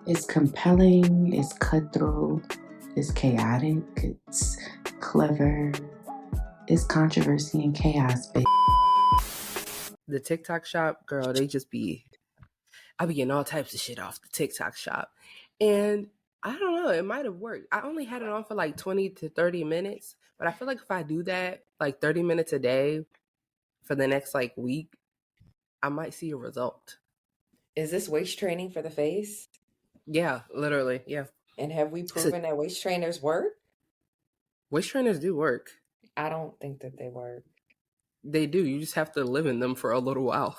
It's compelling, it's cutthroat, it's chaotic, it's clever, it's controversy and chaos, baby. The TikTok shop, girl, I be getting all types of shit off the TikTok shop. And I don't know, it might have worked. I only had it on for like 20 to 30 minutes, but I feel like if I do that like 30 minutes a day for the next like week, I might see a result. Is this waist training for the face? Yeah, literally. Yeah. And have we proven that waist trainers work? Waist trainers do work. I don't think that they work. They do. You just have to live in them for a little while.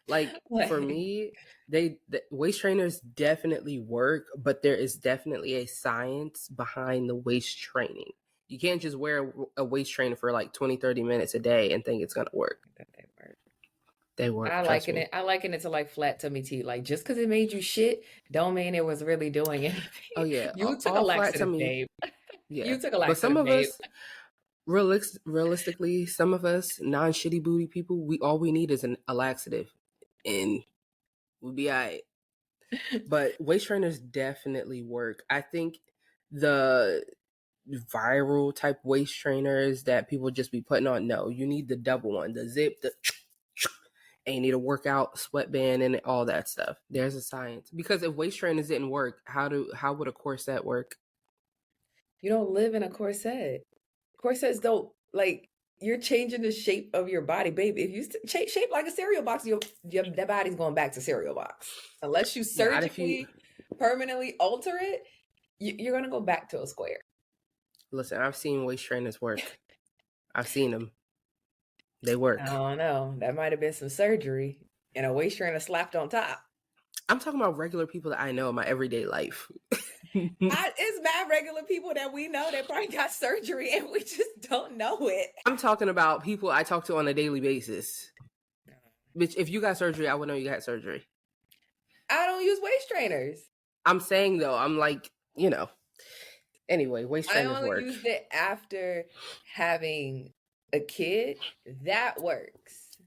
Like for me, the waist trainers definitely work, but there is definitely a science behind the waist training. You can't just wear a waist trainer for like 20, 30 minutes a day and think it's going to work. They work. They work. I liken it to like flat tummy tea. Like just because it made you shit, don't mean it was really doing anything. Oh yeah, you took a laxative, babe. Yeah, you took a laxative, but some of babe. us, realistically, some of us non-shitty booty people, all we need is a laxative, and we'll be alright. But waist trainers definitely work. I think the viral type waist trainers that people just be putting on, no, you need the double one, the zip, and you need a workout sweatband and all that stuff. There's a science, because if waist trainers didn't work, how would a corset work? You don't live in a corset. Corsets don't, like, you're changing the shape of your body, baby. If you shape like a cereal box, that body's going back to cereal box. Unless you surgically, permanently alter it, you're going to go back to a square. Listen, I've seen waist trainers work. I've seen them. They work. I don't know. That might have been some surgery and a waist trainer slapped on top. I'm talking about regular people that I know in my everyday life. It's mad regular people that we know that probably got surgery and we just don't know it. I'm talking about people I talk to on a daily basis. Bitch, if you got surgery, I would know you got surgery. I don't use waist trainers. I'm saying though, I'm like, Anyway, waist trainers work. I only used it after having a kid. That works.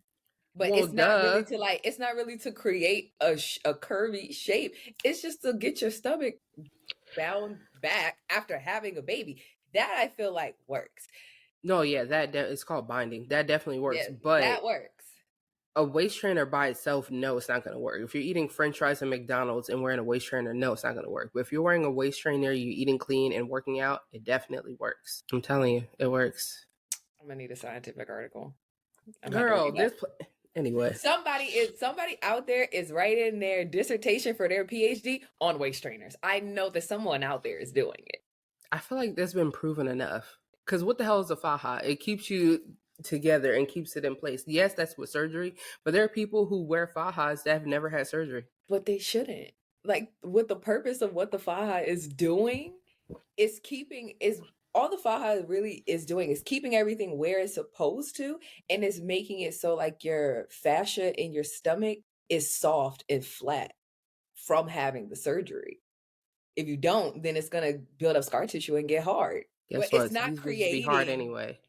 But it's not really to create a curvy shape. It's just to get your stomach bound back after having a baby. That I feel like works. No, yeah, that it's called binding. That definitely works. Yeah, but that works. A waist trainer by itself, no, it's not going to work. If you're eating French fries at McDonald's and wearing a waist trainer, no, it's not going to work. But if you're wearing a waist trainer, you're eating clean and working out, it definitely works. I'm telling you, it works. I'm gonna need a scientific article. Girl, anyway, somebody out there is writing their dissertation for their PhD on waist trainers. I know that someone out there is doing it. I feel like that's been proven enough. Because what the hell is a faja? It keeps you together and keeps it in place. Yes, that's with surgery, but there are people who wear fajas that have never had surgery. But they shouldn't. Like, what the purpose of what the faja is doing is all the faja really is doing is keeping everything where it's supposed to, and is making it so like your fascia in your stomach is soft and flat from having the surgery. If you don't, then it's gonna build up scar tissue and get hard. Guess what? It's not creating hard anyway.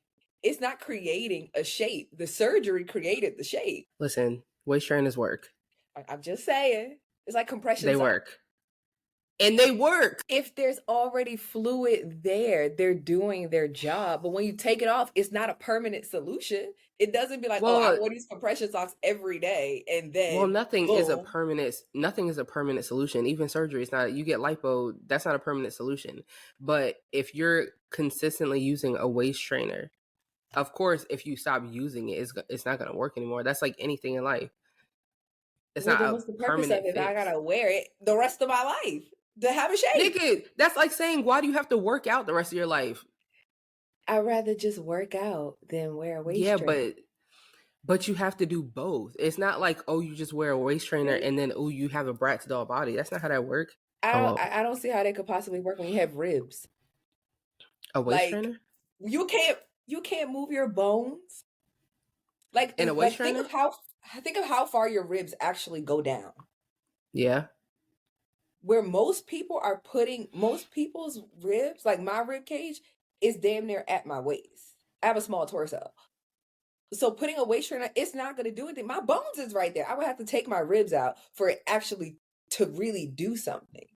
It's not creating a shape. The surgery created the shape. Listen, waist trainers work. I'm just saying. It's like compression. They work. And they work. If there's already fluid there, they're doing their job. But when you take it off, it's not a permanent solution. It doesn't be like, I wear these compression socks every day and then. Well, nothing is a permanent solution. Even surgery is not. You get lipo, that's not a permanent solution. But if you're consistently using a waist trainer, of course, if you stop using it, it's not going to work anymore. That's like anything in life. It's not what's the purpose of it? I gotta wear it the rest of my life to have a shape. Nigga, that's like saying, why do you have to work out the rest of your life? I'd rather just work out than wear a waist trainer. Yeah, but you have to do both. It's not like, you just wear a waist trainer and then you have a Bratz doll body. That's not how that works. I don't see how they could possibly work when you have ribs. A waist trainer? You can't move your bones. Like in a waist trainer? Think of how far your ribs actually go down. Yeah. Where most people's ribs, like my rib cage, is damn near at my waist. I have a small torso. So putting a waist trainer, it's not going to do anything. My bones is right there. I would have to take my ribs out for it actually to really do something.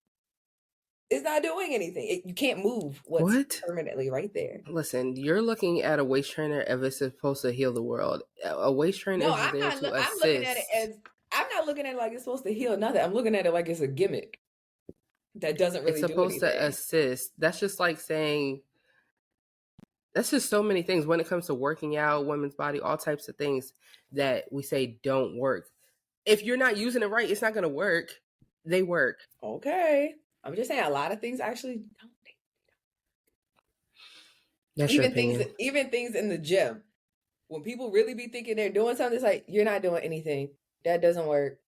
It's not doing anything. You can't move what's What? permanently right there. Listen, you're looking at a waist trainer as if it's supposed to heal the world. A waist trainer No, is there to I'm looking at it assist. as, I'm not looking at it like it's supposed to heal nothing. I'm looking at it like it's a gimmick that doesn't It's really do supposed to anything. assist. That's just like saying, that's just so many things when it comes to working out, women's body, all types of things that we say don't work. If you're not using it right, it's not going to work. They work. Okay. I'm just saying a lot of things actually don't. That's your opinion. Even things in the gym. When people really be thinking they're doing something, it's like, you're not doing anything. That doesn't work.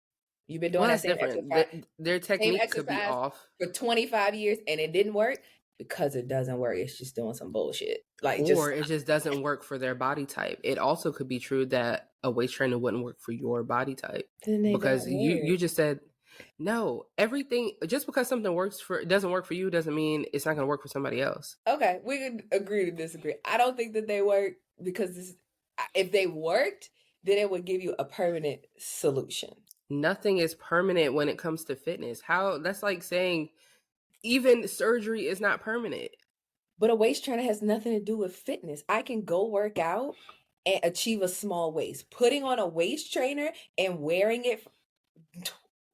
You've been doing that same different. exercise. Their technique could be off for 25 years and it didn't work because it doesn't work. It's just doing some bullshit. Or it just doesn't work for their body type. It also could be true that a waist trainer wouldn't work for your body type. Because you just said, no, everything, just because something doesn't work for you doesn't mean it's not going to work for somebody else. Okay, we can agree to disagree. I don't think that they work because if they worked, then it would give you a permanent solution. Nothing is permanent when it comes to fitness. That's like saying even surgery is not permanent. But a waist trainer has nothing to do with fitness. I can go work out and achieve a small waist. Putting on a waist trainer and wearing it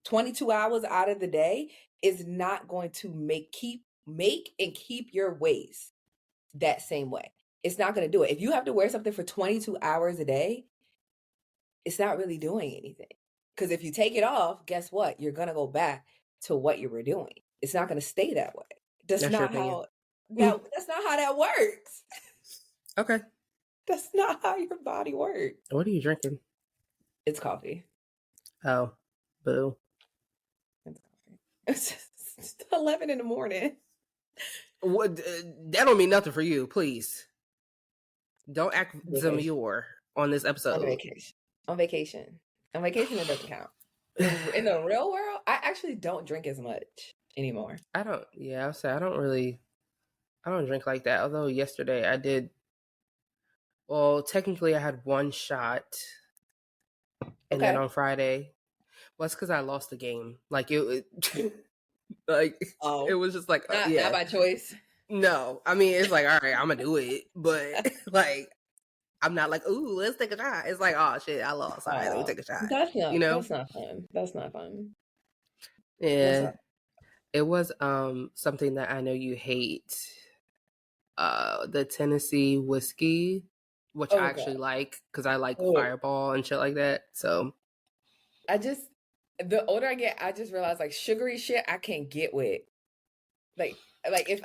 22 hours out of the day is not going to make and keep your waist that same way. It's not going to do it. If you have to wear something for 22 hours a day, it's not really doing anything. Because if you take it off, guess what? You're going to go back to what you were doing. It's not going to stay that way. That's not how that works. Okay. That's not how your body works. What are you drinking? It's coffee. Oh, boo. It's coffee. It's 11 in the morning. What? That don't mean nothing for you, please. Don't act demure on this episode. On vacation, it doesn't count. In the real world, I actually don't drink as much anymore. I don't drink like that. Although yesterday I did. Well, technically I had one shot. And then on Friday, well, it's because I lost the game. Like it was just like, not by choice. No, I mean, it's like, all right, I'm gonna do it, but like, I'm not like, ooh, let's take a shot. It's like, oh shit, I lost. All right, let me take a shot. That's not fun. That's not fun. Yeah, it was something that I know you hate. The Tennessee whiskey, which I actually like because I like Fireball and shit like that. So, the older I get, I just realize like sugary shit I can't get with. Like if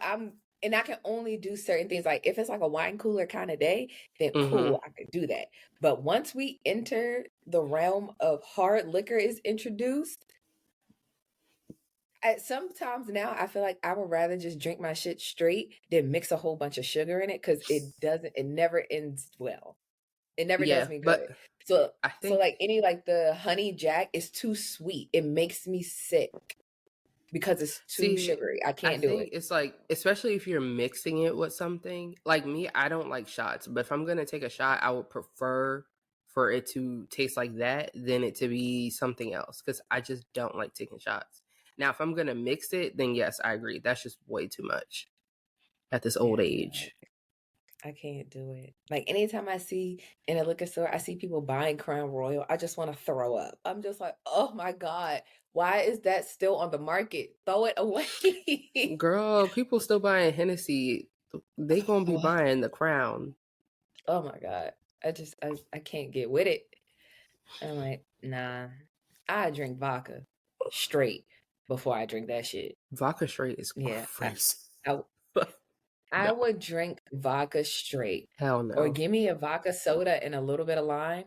and I can only do certain things. Like if it's like a wine cooler kind of day, then cool, I could do that. But once we enter the realm of hard liquor is introduced, sometimes now I feel like I would rather just drink my shit straight than mix a whole bunch of sugar in it because it never ends well. It never does me good. So like the honey jack is too sweet. It makes me sick. Because it's too sugary. I can't do it. It's like, especially if you're mixing it with something. Like me, I don't like shots. But if I'm going to take a shot, I would prefer for it to taste like that than it to be something else. Because I just don't like taking shots. Now, if I'm going to mix it, then yes, I agree. That's just way too much at this old age. I can't do it. Like anytime I see in a liquor store, I see people buying Crown Royal, I just want to throw up. I'm just like, oh my God, why is that still on the market? Throw it away. Girl, people still buying Hennessy. They gonna be buying the Crown. Oh my God. I can't get with it. I'm like, nah, I drink vodka straight before I drink that shit. Vodka straight is crazy. I would drink vodka straight. Hell no. Or give me a vodka soda and a little bit of lime.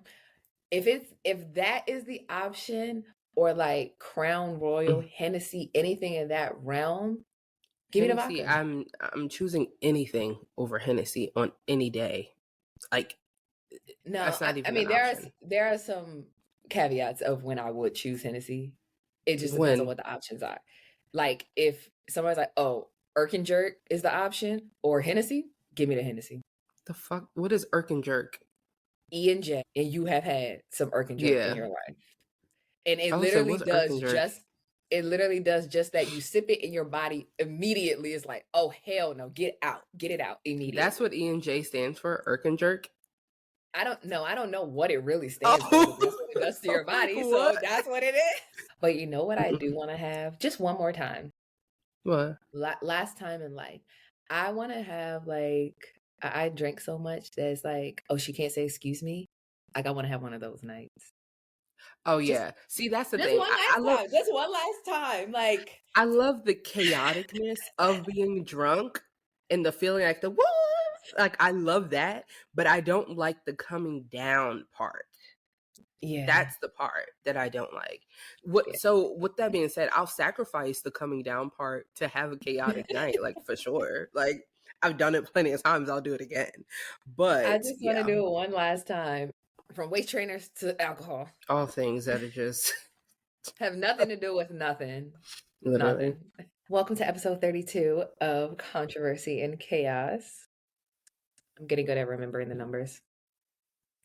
If that is the option, or like Crown Royal, Hennessy, anything in that realm, give me the vodka. I'm choosing anything over Hennessy on any day. Like, no, that's not even. I mean, there are some caveats of when I would choose Hennessy. It just depends on what the options are. Like if somebody's like, oh, Irk Jerk is the option, or Hennessy, give me the Hennessy. The fuck? What is Irk Jerk? E&J, and you have had some Irk Jerk in your life. And it literally does It literally does just that. You sip it and your body immediately is like, oh, hell no, get it out immediately. That's what E&J stands for, Irk and Jerk. I don't know what it really stands for, but that's what it does to your body. Like, So what? that's what it is. But you know what I do want to have? Just one more time. What? Last time in life. I want to have like, I drink so much that it's like, oh, she can't say excuse me. Like, I want to have one of those nights. Oh yeah. See, that's the Just thing. one I last love time. Just one last time. Like, I love the chaoticness of being drunk and the feeling like the woo. Like I love that, but I don't like the coming down part. yeah. That's the part that I don't like. So with that being said, I'll sacrifice the coming down part to have a chaotic night, like for sure. Like I've done it plenty of times, I'll do it again. But I just want to yeah, do it one last time. From weight trainers to alcohol. all things that are just Have nothing to do with nothing. literally. Nothing. Welcome to episode 32 of Controversy and Chaos. I'm getting good at remembering the numbers.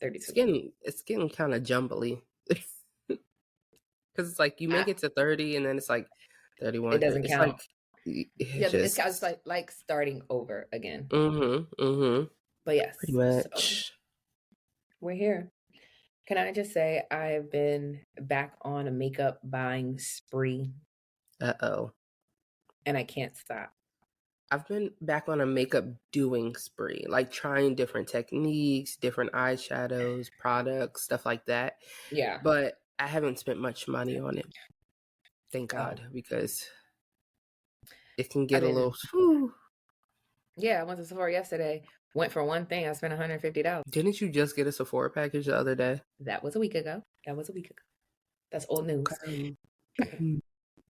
32. It's getting kind of jumbly. Because it's like you make it to 30 and then it's like 31. It doesn't It's count. like It's like starting over again. Mm-hmm. But yes, Pretty much. so we're here. Can I just say I've been back on a makeup buying spree. Uh-oh. And I can't stop. I've been back on a makeup doing spree, like trying different techniques, different eyeshadows, products, stuff like that. Yeah. But I haven't spent much money on it. Thank God, because it can get a little... Whew. Yeah, I went to Sephora yesterday. Went for one thing. I spent $150. Didn't you just get a Sephora package the other day? That was a week ago. That's old news. Okay.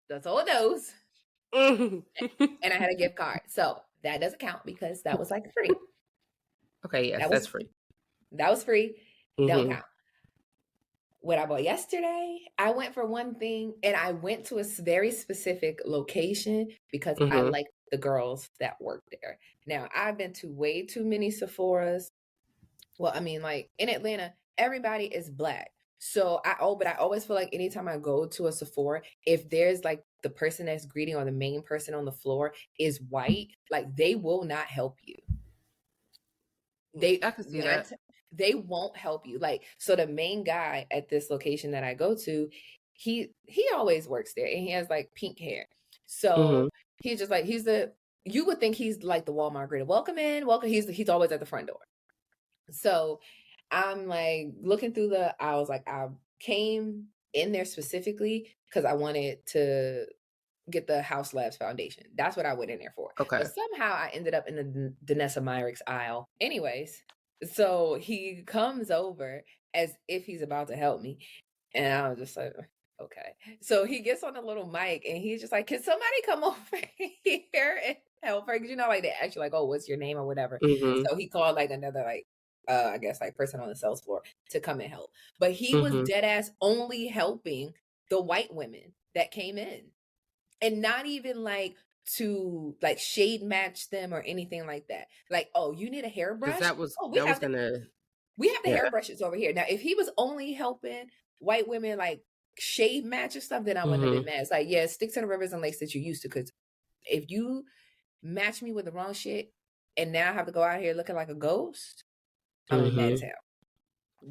That's old news. And I had a gift card. So that doesn't count because that was like free. Okay, yes, that's free. That was free. Mm-hmm. Don't count. What I bought yesterday, I went for one thing and I went to a very specific location because I like the girls that work there. Now, I've been to way too many Sephoras. Well, I mean, like in Atlanta, everybody is Black. So but I always feel like anytime I go to a Sephora, if there's like the person that's greeting or the main person on the floor is white, like they will not help you. I can see that. They won't help you. Like, so the main guy at this location that I go to, he always works there and he has like pink hair. So he's just like, you would think he's like the Walmart greeter. Welcome in, welcome. He's always at the front door. So I'm like looking through I was like, I came in there specifically because I wanted to get the House Labs foundation. That's what I went in there for. Okay. But somehow I ended up in the Danessa Myricks aisle. Anyways, so he comes over as if he's about to help me. And I was just like, okay. So he gets on the little mic and he's just like, can somebody come over here and help her? Because like they ask you like, oh, what's your name or whatever. So he called like another like, I guess like person on the sales floor to come and help. But he was dead ass only helping the white women that came in. And not even like to like shade match them or anything like that. Like, oh, you need a hairbrush? We have the hairbrushes over here. Now, if he was only helping white women like shade match or stuff, then I wouldn't have been mad. It's like, yeah, stick to the rivers and lakes that you used to. Because if you match me with the wrong shit and now I have to go out here looking like a ghost, I'm gonna be mad as hell.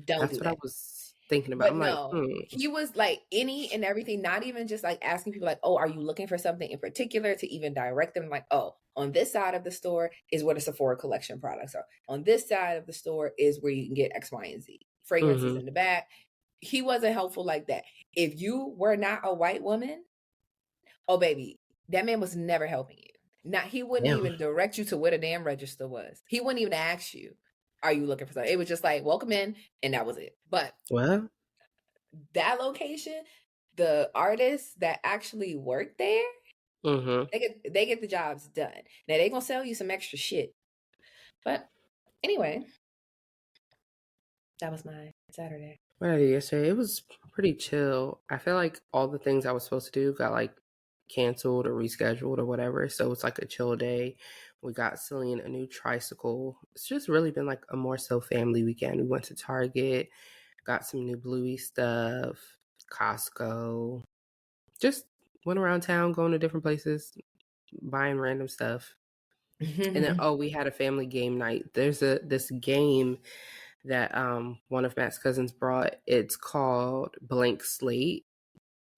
That's what I was thinking about. But no, he was like any and everything, not even just like asking people like, oh, are you looking for something in particular, to even direct them like, oh, on this side of the store is where the Sephora collection products are. On this side of the store is where you can get X, Y, and Z. Fragrances in the back. He wasn't helpful like that. If you were not a white woman, oh baby, that man was never helping you. He wouldn't even direct you to where the damn register was. He wouldn't even ask you, are you looking for something? It was just like, welcome in, and that was it. But that location, the artists that actually work there, they get the jobs done. Now they're gonna sell you some extra shit. But anyway, that was my Saturday. What I did yesterday, it was pretty chill. I feel like all the things I was supposed to do got like canceled or rescheduled or whatever. So it's like a chill day. We got Celine a new tricycle. It's just really been like a more so family weekend. We went to Target, got some new Bluey stuff, Costco. Just went around town, going to different places, buying random stuff. And then we had a family game night. There's this game that one of Matt's cousins brought. It's called Blank Slate.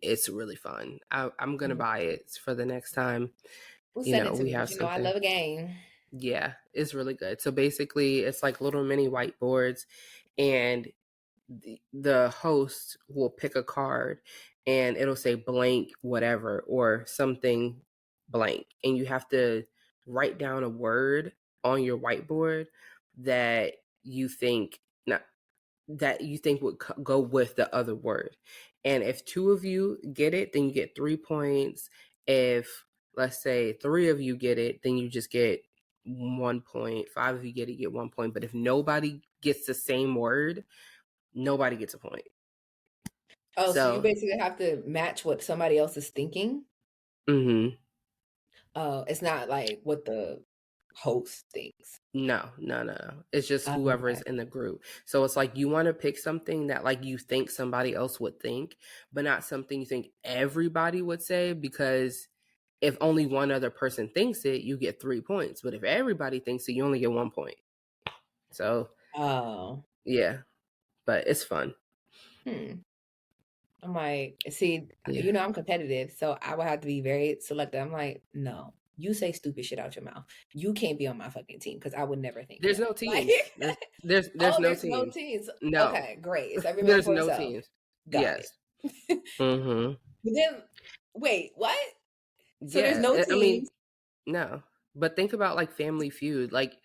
It's really fun. I'm gonna buy it for the next time. We'll send it to We me. have You know, I something. love a game. Yeah, it's really good. So basically, it's like little mini whiteboards, and the host will pick a card, and it'll say blank whatever or something blank, and you have to write down a word on your whiteboard that you think not that you think would go with the other word. And if 2 of you get it, then you get 3 points. If, let's say, 3 of you get it, then you just get 1 point. 5 of you get it, you get 1 point. But if nobody gets the same word, nobody gets a point. Oh, so you basically have to match what somebody else is thinking? Mm-hmm. It's not like what the host thinks. No. It's just whoever is in the group. So it's like you want to pick something that like you think somebody else would think, but not something you think everybody would say, because if only one other person thinks it, you get 3 points. But if everybody thinks it, you only get 1 point. So yeah, but it's fun. I'm like, see, you know, I'm competitive, so I would have to be very selective. I'm like, no, you say stupid shit out your mouth. You can't be on my fucking team because I would never think there's that. no teams. Like, there's no teams. No teams. No. Okay, great. It's everybody there's for no himself. teams. Got it. Mm-hmm. But then, wait, what? So there's no teams. I mean, no. But think about like Family Feud. Like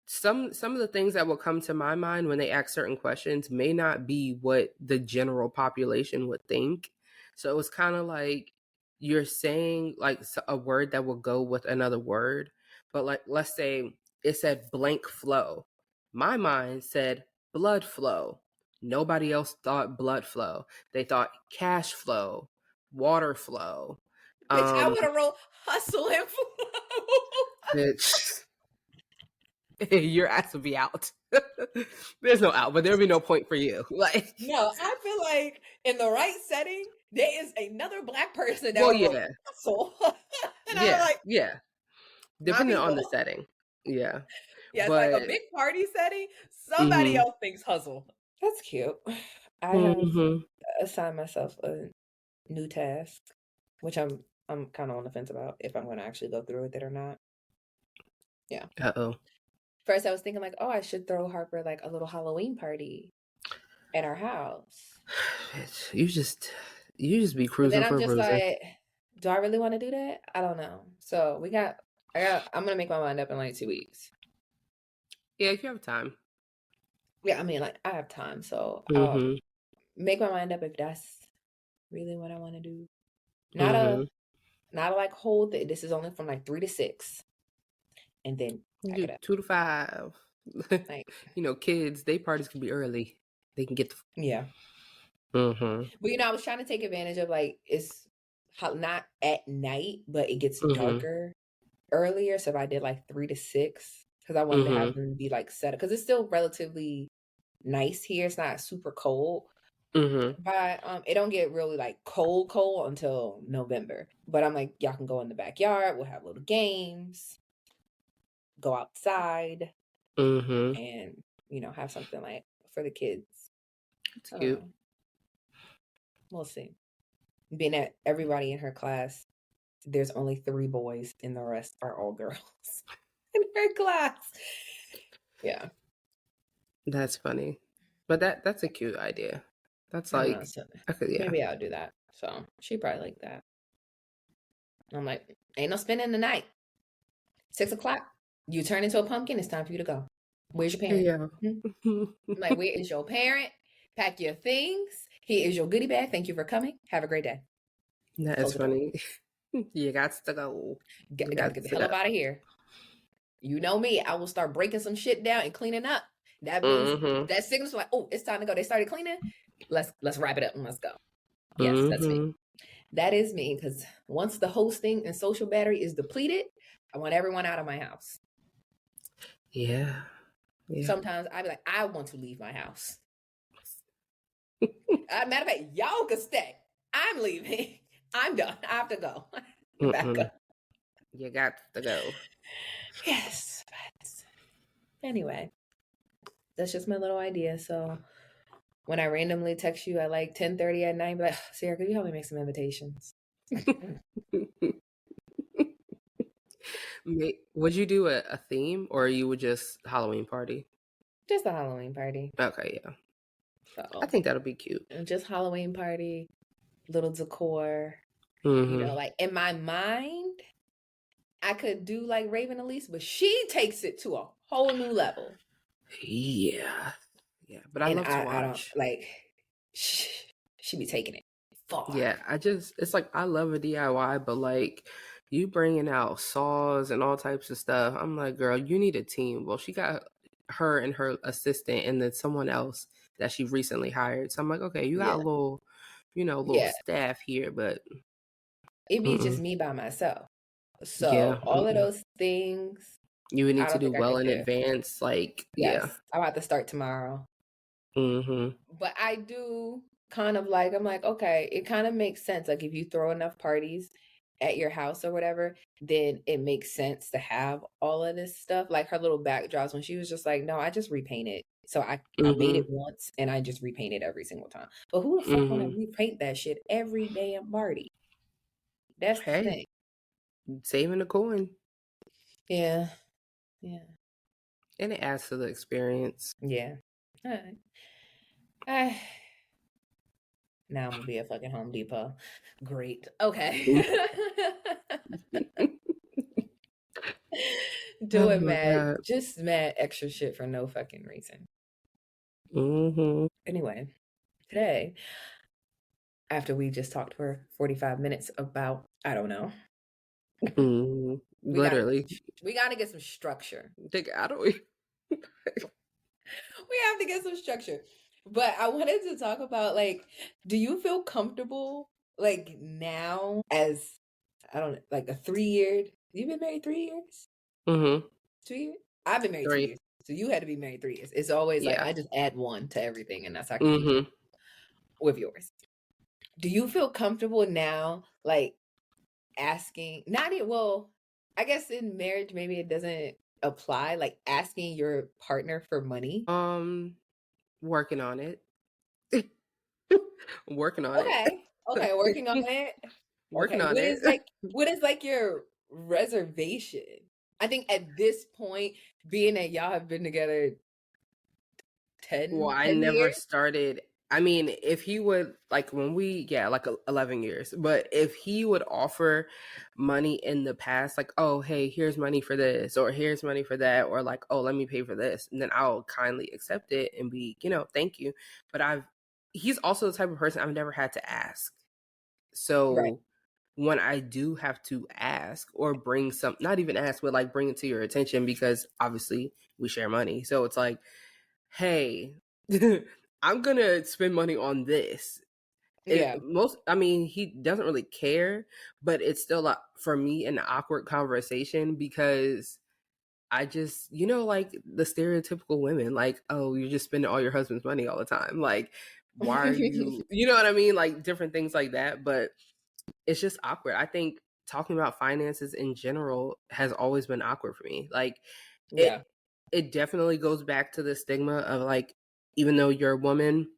some of the things that will come to my mind when they ask certain questions may not be what the general population would think. So it's kind of like you're saying like a word that will go with another word. But like, let's say it said blank flow. My mind said blood flow. Nobody else thought blood flow. They thought cash flow, water flow. Bitch, I would have wrote hustle and flow. Bitch. Your ass would be out. There's no out, but there'll be no point for you. Like, no, I feel like in the right setting, there is another Black person that well, would hustle. And I'm like, depending on the setting. Yeah. Yeah, it's like a big party setting. Somebody else thinks hustle. That's cute. I have assigned myself a new task, which I'm kind of on the fence about if I'm going to actually go through with it or not. Yeah. First, I was thinking like, oh, I should throw Harper like a little Halloween party at our house. You just be cruising for bruising. Like, do I really want to do that? I don't know. So I'm gonna make my mind up in like 2 weeks. Yeah, you have time. Yeah, I mean, like I have time, so I'll make my mind up if that's really what I want to do. Not a like hold it. This is only from like 3 to 6, and then 2 to 5. Like, you know, kids, they parties can be early. They can get But you know, I was trying to take advantage of like it's not at night, but it gets darker earlier. So if I did like 3 to 6, because I wanted to have them be like set up, because it's still relatively nice here. It's not super cold. But it don't get really like cold until November. But I'm like, y'all can go in the backyard. We'll have little games. Go outside. And you know, have something like for the kids. It's cute. We'll see. Being that everybody in her class, there's only 3 boys and the rest are all girls in her class. Yeah. That's funny. But that's a cute idea. That's like, maybe I'll do that. So she probably like that. I'm like, ain't no spending the night. 6 o'clock, you turn into a pumpkin. It's time for you to go. Where's your parent? Yeah. I'm like, where is your parent? Pack your things. Here is your goodie bag. Thank you for coming. Have a great day. That is funny. You got to go. Got to get the hell up out of here. You know me. I will start breaking some shit down and cleaning up. That means that signals like, oh, it's time to go. They started cleaning. Let's wrap it up and let's go. Yes, that's me. That is me, because once the hosting and social battery is depleted, I want everyone out of my house. Yeah. Sometimes I be like, I want to leave my house. Matter of fact, y'all can stay. I'm leaving. I'm done. I have to go. Back Mm-mm. up. You got to go. Yes. But anyway, that's just my little idea. So when I randomly text you at like 10:30 at night, be like, Sarah, could you help me make some invitations? Would you do a theme, or you would just Halloween party? Just a Halloween party. Okay, yeah. I So think that'll be cute. just Halloween party, little decor. Mm-hmm. Like in my mind, I could do like Raven Elise, but she takes it to a whole new level. Yeah. Yeah, but I And love to I don't watch. like she be taking it far. Yeah, it's like I love a DIY, but like you bringing out saws and all types of stuff. I'm like, girl, you need a team. Well, she got her and her assistant and then someone else that she recently hired. So I'm like, okay, you got a Yeah. little, little Yeah. staff here, but It'd be just mm-mm. me by myself. Yeah, So all of mm-mm. those things, You would need I to don't do think I well could in do. advance. Like, Yes. yeah. I'm about to start tomorrow. Mm-hmm. But I do kind of like, I'm like, okay, it kind of makes sense. Like if you throw enough parties at your house or whatever, then it makes sense to have all of this stuff. Like her little backdrops when she was just like, no, I just repainted. So I made Mm-hmm. it once and I just repainted every single time. But who the fuck want to Mm-hmm. repaint that shit every damn party? That's the Hey, thing. saving a coin. Yeah. Yeah. And it adds to the experience. Yeah. All right. Ah, now I'm gonna be a fucking Home Depot. Great. Okay. Oh Doing my God. just mad extra shit for no fucking reason. Mm-hmm. Anyway, today, after we just talked for 45 minutes about, I don't know, Mm-hmm. we got Literally. we got to get some structure. Think I don't even- We have to get some structure. But I wanted to talk about like, do you feel comfortable like now as I don't know, like a 3 year? You've been married 3 years? Mm-hmm. 2 years? I've been married 2 years. 3. So you had to be married 3 years. It's always like Yeah. I just add one to everything and that's how confused Mm-hmm. with yours. Do you feel comfortable now like asking not it well, I guess in marriage maybe it doesn't apply, like asking your partner for money? Working on it. Working on it. Okay. Okay, working on it. Working Okay. on it. What is like your reservation? I think at this point, being that y'all have been together Well, 10, I 10 never years. started. I mean, if he would like when we, yeah, like 11 years, but if he would offer money in the past, like, oh, hey, here's money for this, or here's money for that, or like, oh, let me pay for this, and then I'll kindly accept it and be, thank you. But he's also the type of person I've never had to ask. Right. So when I do have to ask or bring some, not even ask, but like bring it to your attention because obviously we share money. So it's like, hey, I'm gonna spend money on this. Yeah. I mean, he doesn't really care, but it's still for me an awkward conversation because I just, like the stereotypical women, like, oh, you're just spending all your husband's money all the time. Like, why are you, you know what I mean? Like different things like that. But it's just awkward. I think talking about finances in general has always been awkward for me. Like it Yeah. it definitely goes back to the stigma of like, even though you're a woman,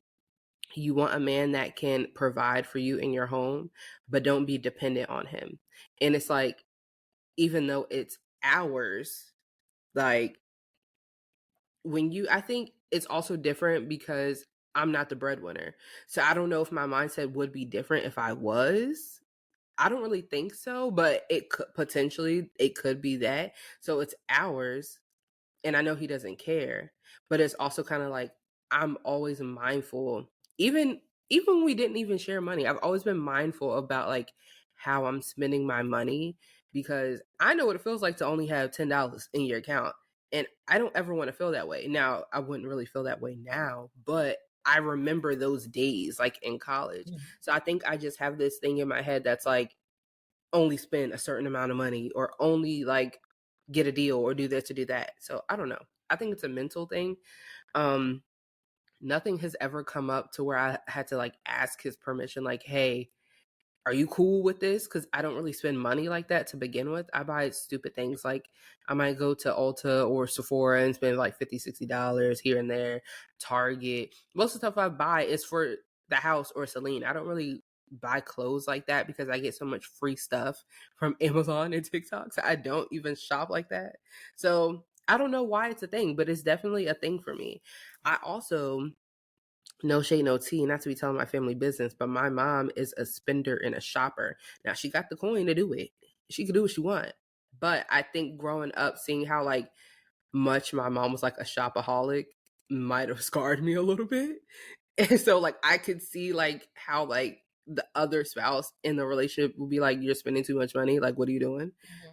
you want a man that can provide for you in your home, but don't be dependent on him. And it's like, even though it's ours, like I think it's also different because I'm not the breadwinner. So I don't know if my mindset would be different if I was. I don't really think so, but it could potentially, it could be that. So it's ours, and I know he doesn't care, but it's also kind of like I'm always mindful, even when we didn't even share money. I've always been mindful about like how I'm spending my money because I know what it feels like to only have $10 in your account, and I don't ever want to feel that way. Now, I wouldn't really feel that way now, but I remember those days like in college. So I think I just have this thing in my head that's like, only spend a certain amount of money or only like get a deal or do this to do that. So I don't know. I think it's a mental thing. Um, Nothing has ever come up to where I had to like ask his permission, like, hey, are you cool with this? Because I don't really spend money like that to begin with. I buy stupid things like I might go to Ulta or Sephora and spend like $50, $60 here and there. Target. Most of the stuff I buy is for the house or Celine. I don't really buy clothes like that because I get so much free stuff from Amazon and TikTok. So I don't even shop like that. So I don't know why it's a thing, but it's definitely a thing for me. I also, no shade, no tea, not to be telling my family business, but my mom is a spender and a shopper. Now she got the coin to do it. She could do what she want. But I think growing up, seeing how like much my mom was like a shopaholic might have scarred me a little bit. And so like I could see like how like the other spouse in the relationship would be like, you're spending too much money. Like, what are you doing?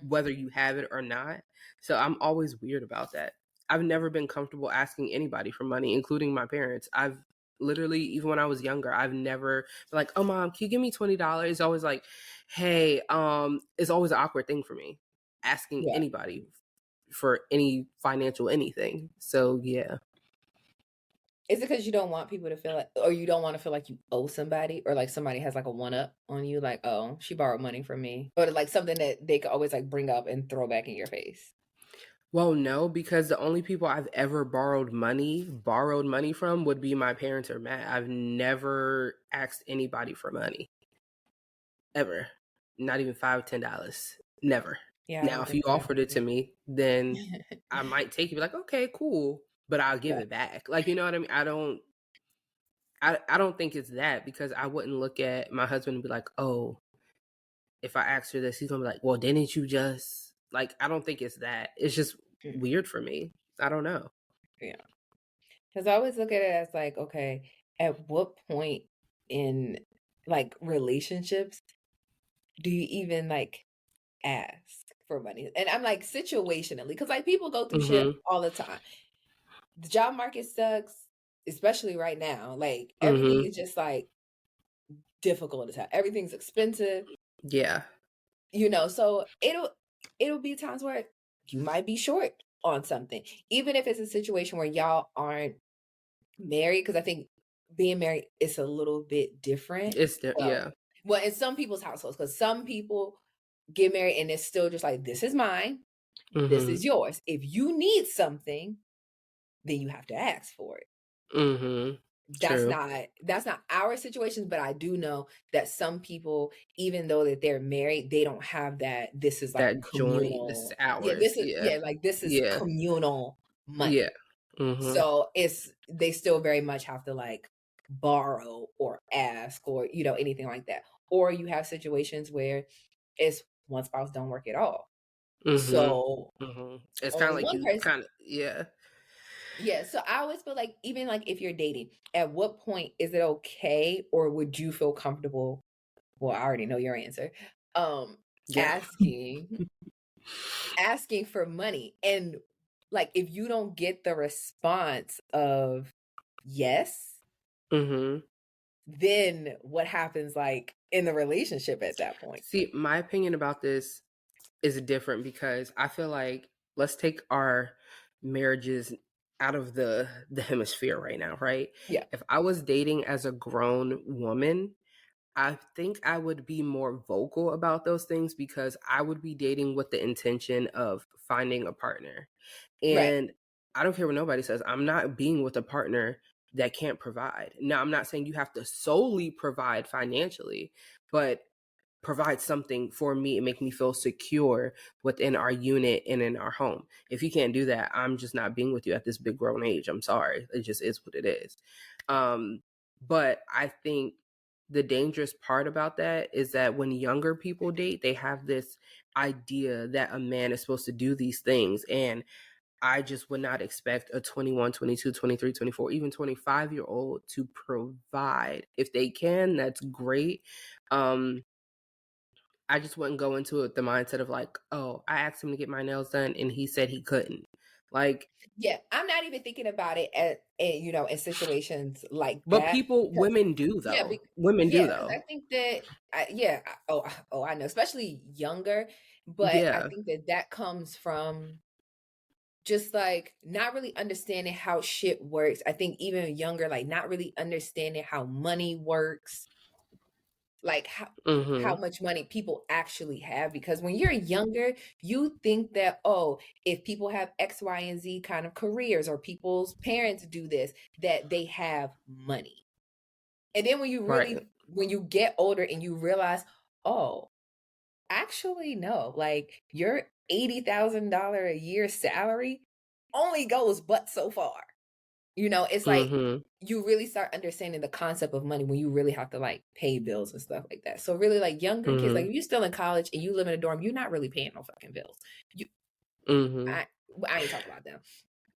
Whether you have it or not. So I'm always weird about that. I've never been comfortable asking anybody for money, including my parents. I've literally, even when I was younger, I've never been like, oh mom, can you give me $20? It's always like, hey, it's always an awkward thing for me asking Yeah. anybody for any financial anything. So yeah. Is it because you don't want people to feel like, or you don't want to feel like you owe somebody, or like somebody has like a one up on you, like, oh, she borrowed money from me, or like something that they could always like bring up and throw back in your face? Well, no, because the only people I've ever borrowed money from would be my parents or Matt. I've never asked anybody for money. Ever. Not even $5, $10. Never. Yeah, I Now, don't if think you that offered it to me, then happened. I might take it, be like, okay, cool. But I'll give Right. it back. Like, you know what I mean? I don't think it's that, because I wouldn't look at my husband and be like, oh, if I ask her this, he's gonna be like, well, didn't you just, like, I don't think it's that. It's just weird for me. I don't know. Yeah. Because I always look at it as like, okay, at what point in like relationships do you even like ask for money? And I'm like situationally, because like people go through shit Mm-hmm. all the time. The job market sucks, especially right now. Like everything Mm-hmm. is just like difficult as hell. Everything's expensive, Yeah. so it'll be times where you might be short on something. Even if it's a situation where y'all aren't married, because I think being married is a little bit different. Well, Yeah. well, in some people's households, because some people get married and it's still just like, this is mine, this Mm-hmm. is yours. If you need something, then you have to ask for it. Mm-hmm. That's True. not our situations, but I do know that some people, even though that they're married, they don't have that. This is like That joint, this is communal. Yeah, ours. Yeah. like this is Yeah. communal Yeah. money. Mm-hmm. So they still very much have to like borrow or ask or anything like that. Or you have situations where it's one spouse don't work at all. So Mm-hmm. Mm-hmm. It's kind of only like one you person. kind of, yeah. Yeah. So I always feel like, even like if you're dating, at what point is it okay, or would you feel comfortable? Well, I already know your answer. Um, Yeah. asking asking for money. And like if you don't get the response of yes, Mm-hmm. then what happens like in the relationship at that point? See, my opinion about this is different, because I feel like, let's take our marriages out of the hemisphere right now, right? Yeah. If I was dating as a grown woman, I think I would be more vocal about those things, because I would be dating with the intention of finding a partner. Right. And I don't care what nobody says. I'm not being with a partner that can't provide. Now, I'm not saying you have to solely provide financially, but provide something for me and make me feel secure within our unit and in our home. If you can't do that, I'm just not being with you at this big grown age. I'm sorry. It just is what it is. But I think the dangerous part about that is that when younger people date, they have this idea that a man is supposed to do these things. And I just would not expect a 21, 22, 23, 24, even 25-year-old to provide. If they can, that's great. I just wouldn't go into it with the mindset of like, oh, I asked him to get my nails done and he said he couldn't. Like, Yeah, I'm not even thinking about it in situations like but that, people, because women do yeah, though. Women do because I though. think that oh, I know, especially younger, but I Yeah. think that that comes from just like not really understanding how shit works. I think even younger, like not really understanding how money works. like how much money people actually have. Because when you're younger, you think that, oh, if people have X, Y, and Z kind of careers, or people's parents do this, that they have money. And then Right. when you get older and you realize, oh, actually, no, like your $80,000 a year salary only goes but so far. It's like you really start understanding the concept of money when you really have to like pay bills and stuff like that. So really, like younger kids, like if you're still in college and you live in a dorm, you're not really paying no fucking bills. You, I ain't talking about them.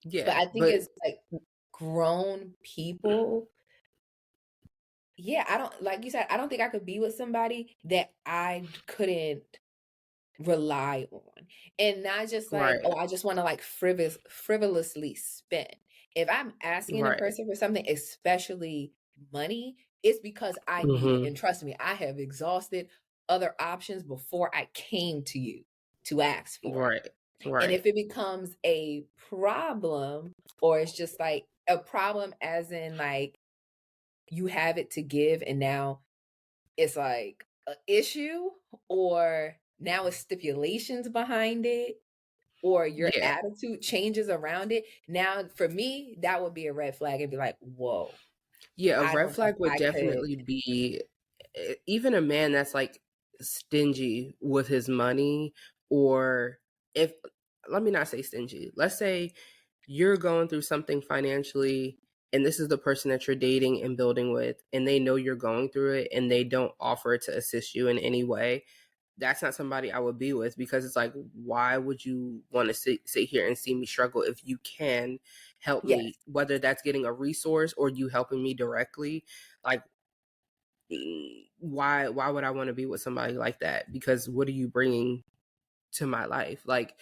Yeah, But I think it's like grown people. Yeah, I don't, like you said, I don't think I could be with somebody that I couldn't rely on, and not just like, oh, I just want to like frivolously spend. If I'm asking a person for something, especially money, it's because I need it. And trust me, I have exhausted other options before I came to you to ask for it. And if it becomes a problem, or it's just like a problem as in like you have it to give and now it's like an issue, or now it's stipulations behind it, or your attitude changes around it. Now, for me, that would be a red flag and be like, whoa. Yeah, a I red don't think flag would I could. definitely be even a man that's like stingy with his money, or if, let me not say stingy. Let's say you're going through something financially and this is the person that you're dating and building with, and they know you're going through it and they don't offer to assist you in any way. That's not somebody I would be with, because it's like, why would you want to sit here and see me struggle if you can help me, whether that's getting a resource or you helping me directly? Like, why would I want to be with somebody like that? Because what are you bringing to my life? Like,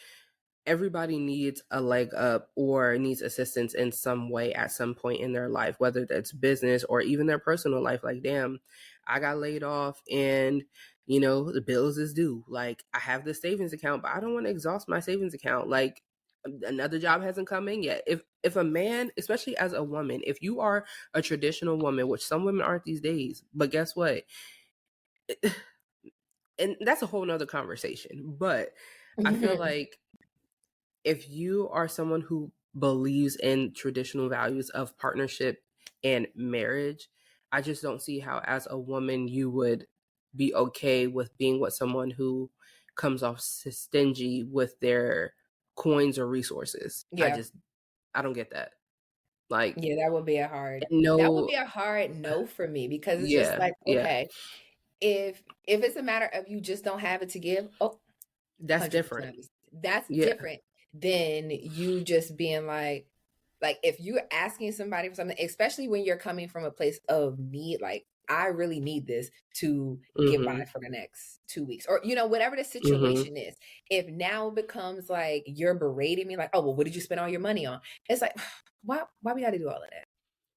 everybody needs a leg up or needs assistance in some way at some point in their life, whether that's business or even their personal life. Like, damn, I got laid off and the bills is due. Like, I have this savings account, but I don't want to exhaust my savings account. Like, another job hasn't come in yet. If a man, especially as a woman, if you are a traditional woman, which some women aren't these days, but guess what? And that's a whole nother conversation. But I feel like if you are someone who believes in traditional values of partnership and marriage, I just don't see how, as a woman, you would be okay with being with someone who comes off stingy with their coins or resources. Yeah. I don't get that. Like, yeah, that would be a hard no for me, because it's just like, okay, if it's a matter of you just don't have it to give, that's 100%. different. That's different than you just being like if you're asking somebody for something, especially when you're coming from a place of need, like I really need this to get by for the next 2 weeks, or whatever the situation is. If now it becomes like you're berating me, like, oh, well, what did you spend all your money on? It's like, why we got to do all of that?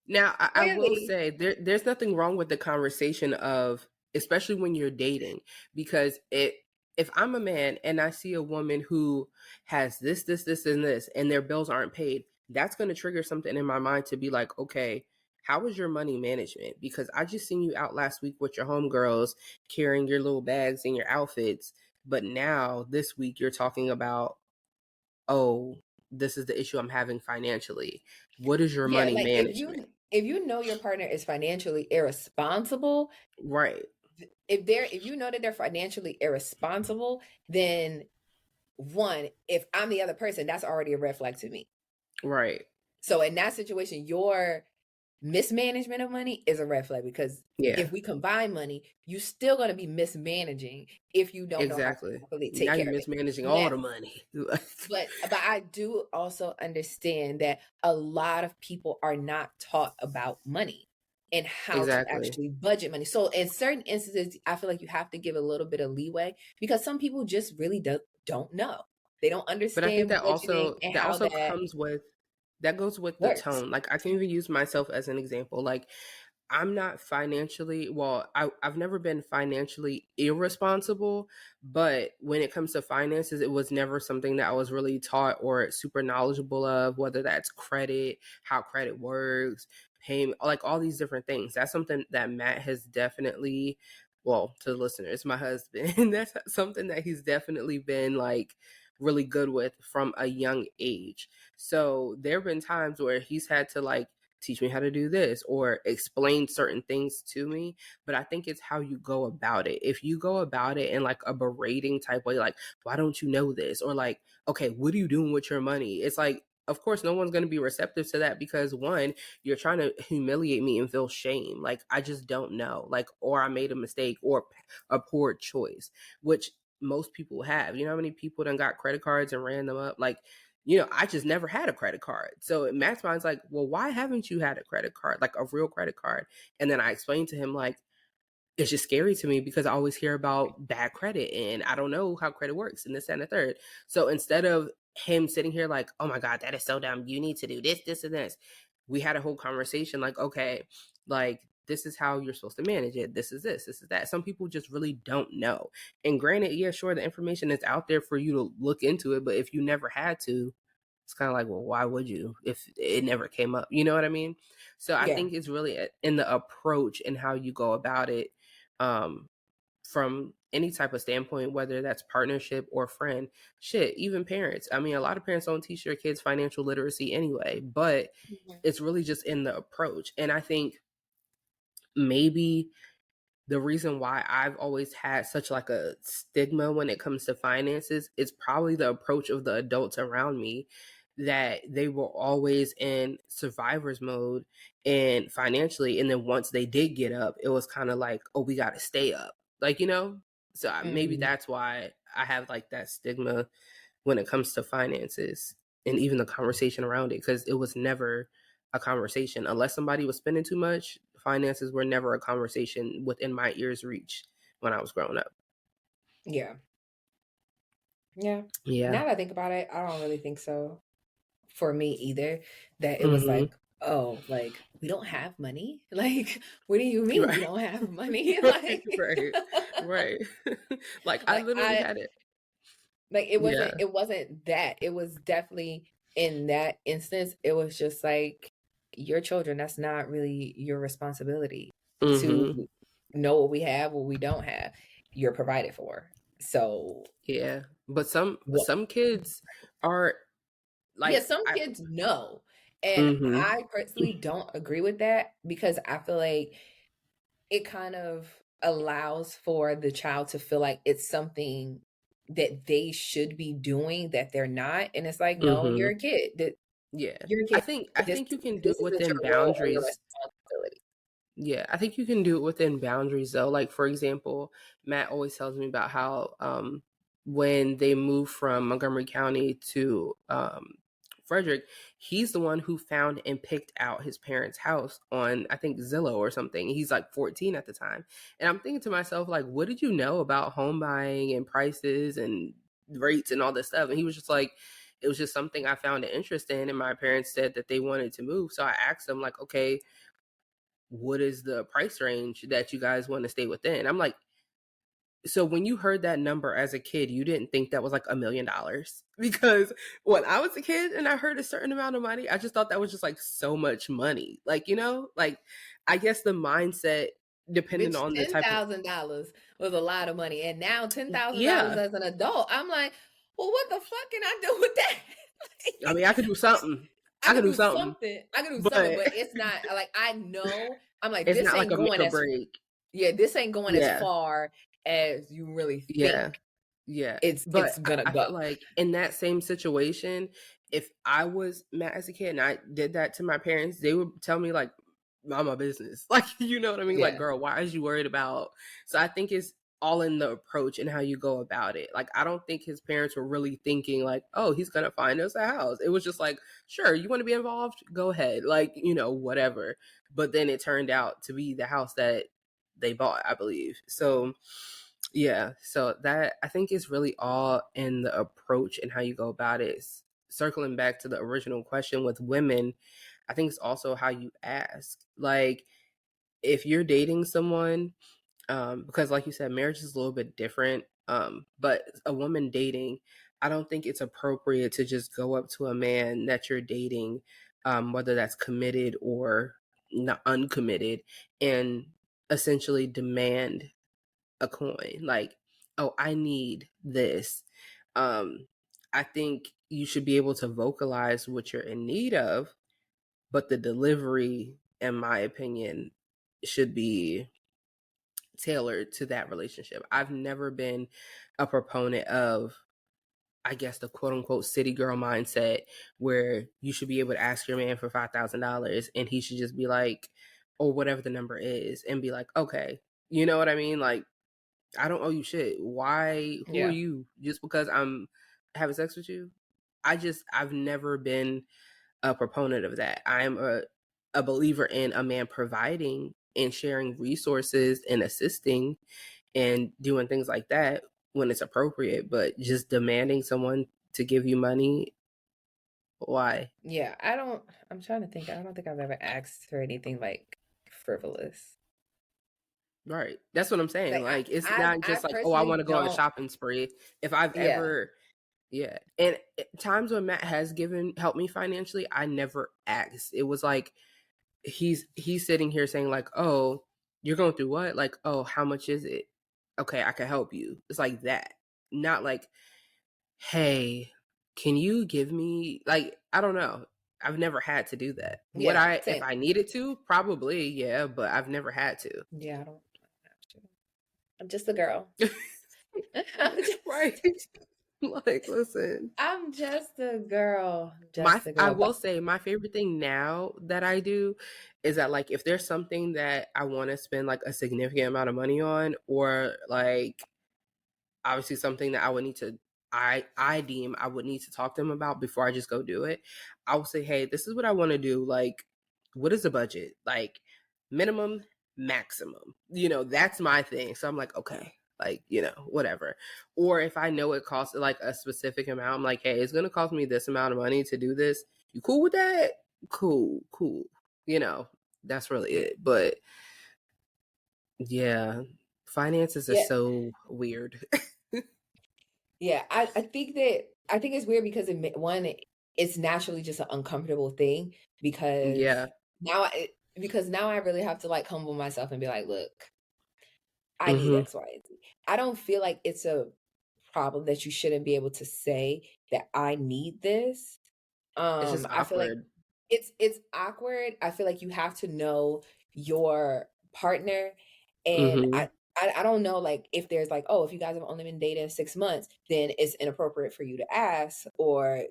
Now, I will say there's nothing wrong with the conversation of, especially when you're dating, because if I'm a man and I see a woman who has this, and this, and their bills aren't paid, that's going to trigger something in my mind to be like, okay, how is your money management? Because I just seen you out last week with your homegirls carrying your little bags and your outfits, but now this week you're talking about, oh, this is the issue I'm having financially. What is your money like management? if you know your partner is financially irresponsible, Right. if you know that they're financially irresponsible, then one, if I'm the other person, that's already a red flag to me. Right. So in that situation, your mismanagement of money is a red flag, because if we combine money, you still going to be mismanaging if you don't know how to properly take now care you're of it. mismanaging all the money. but I do also understand that a lot of people are not taught about money and how to actually budget money. So in certain instances, I feel like you have to give a little bit of leeway, because some people just really don't know. They don't understand. But I think that budgeting and how that comes with, that goes with the works. tone. Like, I can even use myself as an example. Like, I'm not financially, well, I've never been financially irresponsible, but when it comes to finances, it was never something that I was really taught or super knowledgeable of, whether that's credit, how credit works, payment, like all these different things. That's something that Matt has definitely well, to the listeners, my husband, that's something that he's definitely been like really good with from a young age. So there have been times where he's had to like teach me how to do this or explain certain things to me. But I think it's how you go about it. If you go about it in like a berating type way, like, why don't you know this? Or like, okay, what are you doing with your money? It's like, of course, no one's going to be receptive to that because one, you're trying to humiliate me and feel shame. Like, I just don't know. Like, or I made a mistake or a poor choice, which most people have. You know how many people done got credit cards and ran them up? Like, I just never had a credit card. So Matt's mind's like, well, why haven't you had a credit card, like a real credit card? And then I explained to him, like, it's just scary to me because I always hear about bad credit and I don't know how credit works and this and the third. So instead of him sitting here like, oh my God, that is so dumb. You need to do this, this, and this. We had a whole conversation like, okay, like this is how you're supposed to manage it. This is this is that. Some people just really don't know. And granted, yeah, sure, the information is out there for you to look into it. But if you never had to, it's kind of like, well, why would you if it never came up? You know what I mean? So I think it's really in the approach and how you go about it, from any type of standpoint, whether that's partnership or friend. Shit, even parents. I mean, a lot of parents don't teach their kids financial literacy anyway, but it's really just in the approach. And I think maybe the reason why I've always had such like a stigma when it comes to finances is probably the approach of the adults around me, that they were always in survivor's mode and financially. And then once they did get up, it was kind of like, oh, we got to stay up. Like, so maybe that's why I have like that stigma when it comes to finances and even the conversation around it, because it was never a conversation. Unless somebody was spending too much, finances were never a conversation within my ears reach when I was growing up. Yeah. Now that I think about it, I don't really think so for me either, that it was like, oh, like, we don't have money? Like, what do you mean we don't have money? Like, right. Like, I literally had it. Like, it wasn't that. It was definitely in that instance, it was just like, your children, that's not really your responsibility to know what we have, what we don't have. You're provided for. So yeah, but some kids are like, some kids know. And I personally don't agree with that, because I feel like it kind of allows for the child to feel like it's something that they should be doing that they're not. And it's like, no, you're a kid. Yeah. You're a kid. I think you can do it within your role or your boundaries. responsibility. Yeah, I think you can do it within boundaries though. Like, for example, Matt always tells me about how when they moved from Montgomery County to Frederick, he's the one who found and picked out his parents' house on, I think, Zillow or something. He's like 14 at the time. And I'm thinking to myself, like, what did you know about home buying and prices and rates and all this stuff? And he was just like, it was just something I found an interest in. And my parents said that they wanted to move. So I asked them, like, okay, what is the price range that you guys want to stay within? I'm like, so when you heard that number as a kid, you didn't think that was like $1 million? Because when I was a kid and I heard a certain amount of money, I just thought that was just like so much money. Like, like, I guess the mindset, depending on the type of $10,000 was a lot of money. And now $10,000 as an adult, I'm like, well, what the fuck can I do with that? I mean, I could do something. I could do something. I could do something, but it's not like, I know. I'm like, it's this not ain't like a going make or break. Yeah, this ain't going as far as you really think. Yeah. It's gonna I go. feel like in that same situation, if I was Matt as a kid and I did that to my parents, they would tell me like, mind my business. Like, you know what I mean? Like, girl, why is you worried about? So I think it's all in the approach and how you go about it. Like, I don't think his parents were really thinking like, oh, he's going to find us a house. It was just like, sure, you want to be involved? Go ahead. Like, whatever. But then it turned out to be the house that they bought, I believe. So yeah, so that I think is really all in the approach and how you go about it. Circling back to the original question with women, I think it's also how you ask. Like, if you're dating someone, because like you said, marriage is a little bit different. But a woman dating, I don't think it's appropriate to just go up to a man that you're dating, whether that's committed or not uncommitted, and essentially demand a coin. Like, oh, I need this. I think you should be able to vocalize what you're in need of, but the delivery, in my opinion, should be tailored to that relationship. I've never been a proponent of, I guess, the quote unquote city girl mindset where you should be able to ask your man for $5,000 and he should just be like, or whatever the number is, and be like, okay, you know what I mean? Like, I don't owe you shit. Why? Who are Yeah. you? Just because I'm having sex with you? I've never been a proponent of that. I'm a believer in a man providing and sharing resources and assisting and doing things like that when it's appropriate, but just demanding someone to give you money, why? Yeah, I'm trying to think. I don't think I've ever asked for anything like frivolous. Right. That's what I'm saying. Like Like, it's I not just like, oh, I personally want to go on a don't. shopping spree. If I've Yeah. ever, yeah. And times when Matt has helped me financially, I never asked. It was like, he's sitting here saying like, oh, you're going through what? Like, oh, how much is it? Okay, I can help you. It's like that. Not like, hey, can you give me, like, I don't know. I've never had to do that. Would Yeah, I, if same. I needed to? Probably, yeah, but I've never had to. Yeah, I don't have to. I'm just a girl. I'm Right. Like, listen. I'm just a girl. My Just a I girl. will But say my favorite thing now that I do is that, like, if there's something that I want to spend like a significant amount of money on, or like obviously something that I would need to, I deem I would need to talk to them about before I just go do it, I will say, hey, this is what I want to do. Like, what is the budget? Like, minimum, maximum. That's my thing. So I'm like, okay, like, whatever. Or if I know it costs like a specific amount, I'm like, hey, it's gonna cost me this amount of money to do this. You cool with that? Cool. That's really it. But yeah, finances are yeah, so weird. yeah. I think it's weird because it's naturally just an uncomfortable thing because Yeah. now I really have to like humble myself and be like, look, I need Mm-hmm. X, Y, and Z. I don't feel like it's a problem that you shouldn't be able to say that I need this. It's just I feel like awkward. it's awkward. I feel like you have to know your partner, and Mm-hmm. I don't know, like, if there's like, oh, if you guys have only been dating 6 months, then it's inappropriate for you to ask, or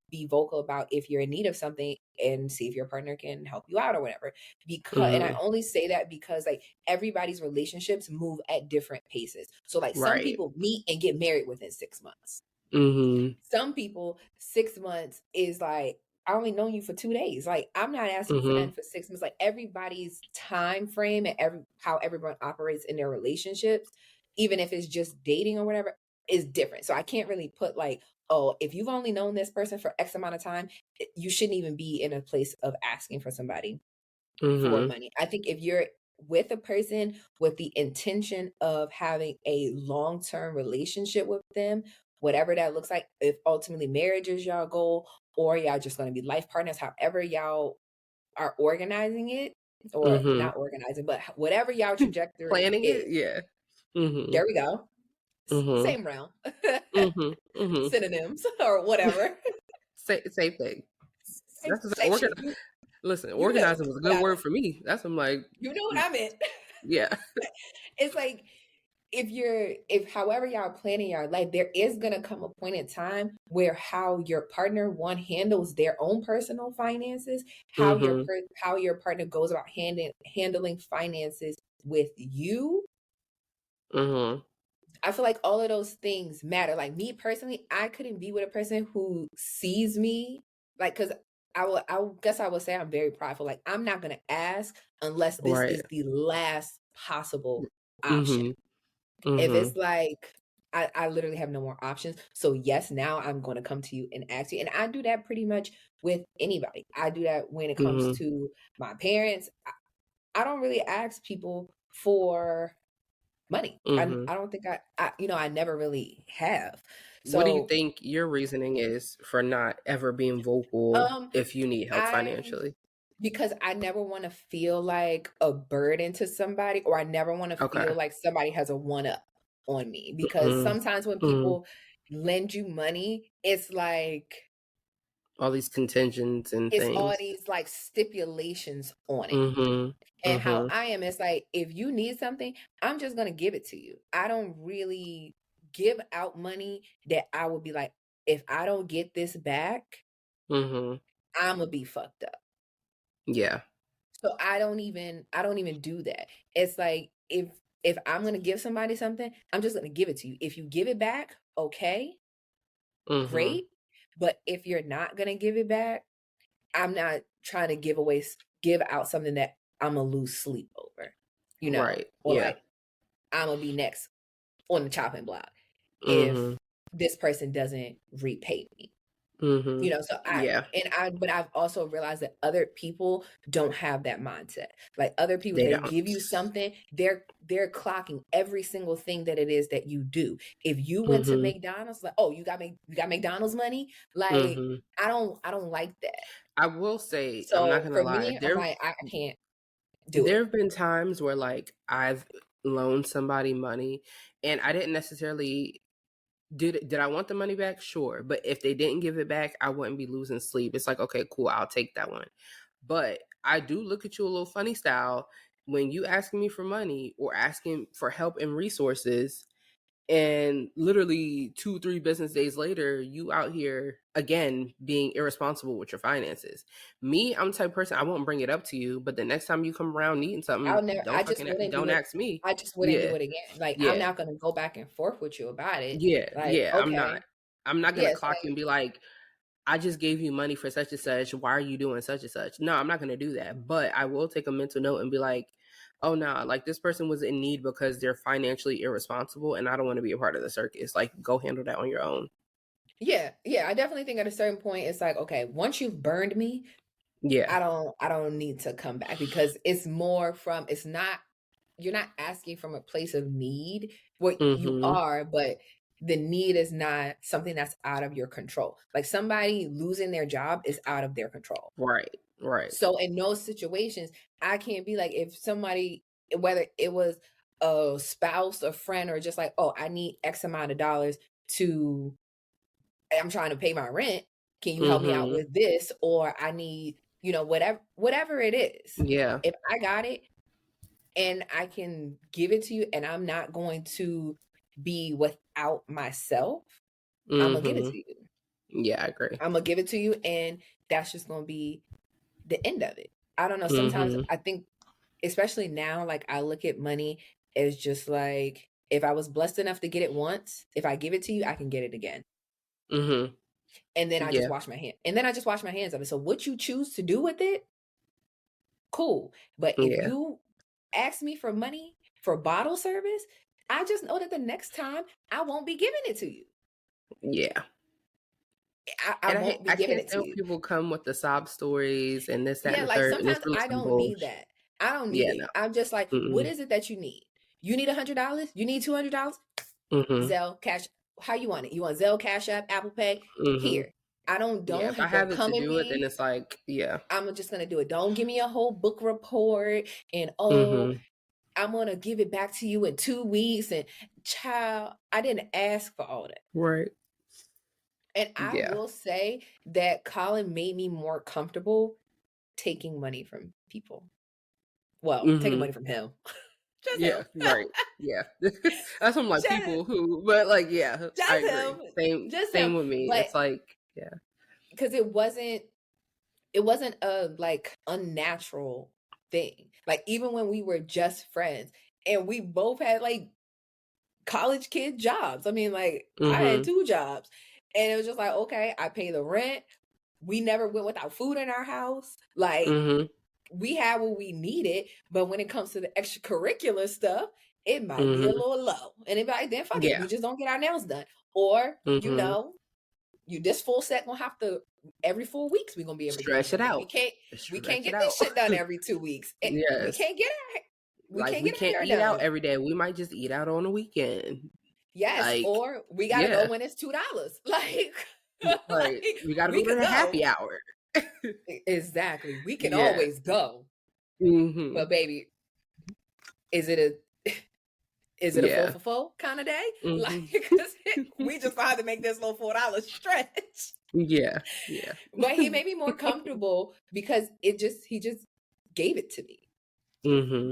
be vocal about if you're in need of something and see if your partner can help you out or whatever. Because, and I Mm-hmm. only say that because like everybody's relationships move at different paces. So like some Right. people meet and get married within 6 months. Mm-hmm. Some people, 6 months is like, I only known you for 2 days. Like, I'm not asking you for Mm-hmm. nothing for 6 months. Like, everybody's time frame and how everyone operates in their relationships, even if it's just dating or whatever, is different. So I can't really put like, oh, if you've only known this person for X amount of time, you shouldn't even be in a place of asking for somebody for Mm-hmm. money. I think if you're with a person with the intention of having a long-term relationship with them, whatever that looks like, if ultimately marriage is y'all goal, or y'all just going to be life partners, however y'all are organizing it, or Mm-hmm. not organizing, but whatever y'all trajectory Planning it? is, Yeah. Mm-hmm. there we go. Mm-hmm. Same realm. Mm-hmm. Mm-hmm. Synonyms or whatever. Same thing. same, That's just same shit. listen, You know organizing was a what good I word meant. for me. That's I'm like, You know what I meant. yeah. It's like, if however y'all planning your life, there is gonna come a point in time where how your partner one handles their own personal finances, Mm-hmm. how your partner goes about handling finances with you. Mm-hmm. I feel like all of those things matter. Like, me personally, I couldn't be with a person who sees me like, because I guess I would say I'm very prideful. Like, I'm not gonna ask unless this Right. is the last possible option. Mm-hmm. If Mm-hmm. it's like, I literally have no more options. So yes, now I'm going to come to you and ask you. And I do that pretty much with anybody. I do that when it comes Mm-hmm. to my parents. I don't really ask people for money. I, Mm-hmm. I don't think I never really have. What do you So, think your reasoning is for not ever being vocal um, if you need help I financially? because I never want to feel like a burden to somebody, or I never want to Okay. feel like somebody has a one up on me. Because Mhm. sometimes when Mhm. people lend you money, it's like All these contingents and it's all things. these like stipulations on it. Mhm. And how Mhm. I am, it's like, if you need something, I'm just gonna give it to you. I don't really give out money that I would be like, if I don't get this back, Mhm. I'm gonna be fucked up. Yeah. So I don't even do that. It's like, if I'm gonna give somebody something, I'm just gonna give it to you. If you give it back, okay, Mhm. great. But if you're not gonna give it back, I'm not trying to give out something that I'm gonna lose sleep over, Right. or Yeah. like I'm gonna be next on the chopping block if Mhm. this person doesn't repay me. Mhm. So Yeah. but I've also realized that other people don't have that mindset. Like, other people, They they don't. give you something, they're clocking every single thing that it is that you do. If you went to Mhm. McDonald's, like, oh, you got McDonald's money, like, Mhm. I don't like that. I will say, I'm not So gonna for lie. me, I'm like, I can't do There it. have been times where like I've loaned somebody money, and I didn't necessarily did I want the money back? Sure, but if they didn't give it back, I wouldn't be losing sleep. It's like, okay, cool, I'll take that one. But I do look at you a little funny style when you asking me for money or asking for help and resources, and literally 2-3 business days later, you out here again being irresponsible with your finances. Me, I'm the type of person, I won't bring it up to you, but the next time you come around needing something, I just wouldn't do don't it. ask me. I just wouldn't Yeah, do it again. Like, I'm yeah, not gonna go back and forth with you about it. yeah, Like, yeah. okay, I'm not gonna yes, clock you and be like, I just gave you money for such and such. Why are you doing such and such? No, I'm not gonna do that. But I will take a mental note and be like, oh no, like this person was in need because they're financially irresponsible, and I don't want to be a part of the circus. Like, go handle that on your own. yeah, I definitely think at a certain point, it's like, okay, once you've burned me, Yeah. I don't need to come back, because it's more from, it's not, you're not asking from a place of need. What you Mm-hmm. are, but the need is not something that's out of your control. Like, somebody losing their job is out of their control. Right. Right. So in those situations, I can't be like, if somebody, whether it was a spouse, a friend, or just like, oh, I need X amount of dollars to, I'm trying to pay my rent. Can you help me out Mm-hmm. with this? Or I need, whatever it is. Yeah. If I got it and I can give it to you, and I'm not going to be without myself, I'm gonna give it Mm-hmm. to you. Yeah, I agree. I'm gonna give it to you, and that's just gonna be the end of it. I don't know. Sometimes Mm-hmm. I think, especially now, like, I look at money as just like, if I was blessed enough to get it once, if I give it to you, I can get it again. Mm-hmm. And then I just Yeah. wash my hand. And then I just wash my hands of it. So what you choose to do with it, cool. But if Yeah. you ask me for money for bottle service, I just know that the next time I won't be giving it to you. Yeah. I And won't be I giving can't it to stand when you. people come with the sob stories and this, that, Yeah, and the like, third, and it's sometimes really I some don't need bullshit. that. I don't need Yeah, it. no. I'm just like, what Mm-mm. is it that you need? You need $100? You need $200? Mm-hmm. Zelle, Cash, how you want it? You want Zelle, Cash App, Apple Pay? Mm-hmm. Here. I don't Yeah, if I have to have it to come at do it, then me. it's like, yeah. I'm just gonna do it. Don't give me a whole book report and, oh, Mm-hmm. I'm gonna give it back to you in 2 weeks. And, child, I didn't ask for all that. Right. And I Yeah. will say that Colin made me more comfortable taking money from people. Well, taking Mm-hmm. money from him. Just Yeah, him. right. Yeah. That's from like just, people who, but like, yeah, I just agree. him. Just him. Same with me. But It's like, yeah. because it wasn't a like unnatural thing. Like, even when we were just friends and we both had like college kid jobs. I mean, like, I had Mm-hmm. 2 jobs, and it was just like, okay, I pay the rent. We never went without food in our house. Like, Mm-hmm. we had what we needed, but when it comes to the extracurricular stuff, it might be a Mm-hmm. little low. And it might, then fuck it, Yeah. we just don't get our nails done. Or, Mm-hmm. you this full set gonna have to, every 4 weeks we're gonna be able to get Stretch it something. We out. can't Stretch it get out. this shit done every 2 weeks. We Yes. can't get Like, we our can't hair eat out done. every day. We might just eat out on the weekend. Yes, Like, or we gotta go yeah. when it's $2. Like, Like, we gotta we go to could the happy go. hour. Exactly. We can Yeah. always go. Mm-hmm. But baby, is it a Yeah. 4 kind of day? Mm-hmm. Like, 'cause we just gonna have to make this little $4 stretch. Yeah. Yeah. But he made me more comfortable because he just gave it to me. Mm-hmm.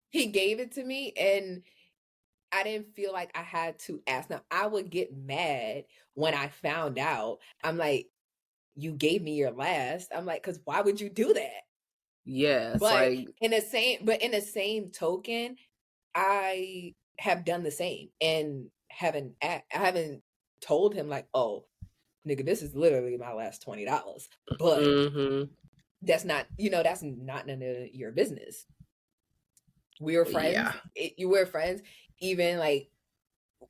He gave it to me, and I didn't feel like I had to ask. Now, I would get mad when I found out. I'm like, you gave me your last. I'm like, because why would you do that? Yeah. It's But like, in the same token, I have done the same and I haven't told him like, oh, nigga, this is literally my last $20. But mm-hmm. that's not, that's not none of your business. We were friends. Yeah. You were friends, even like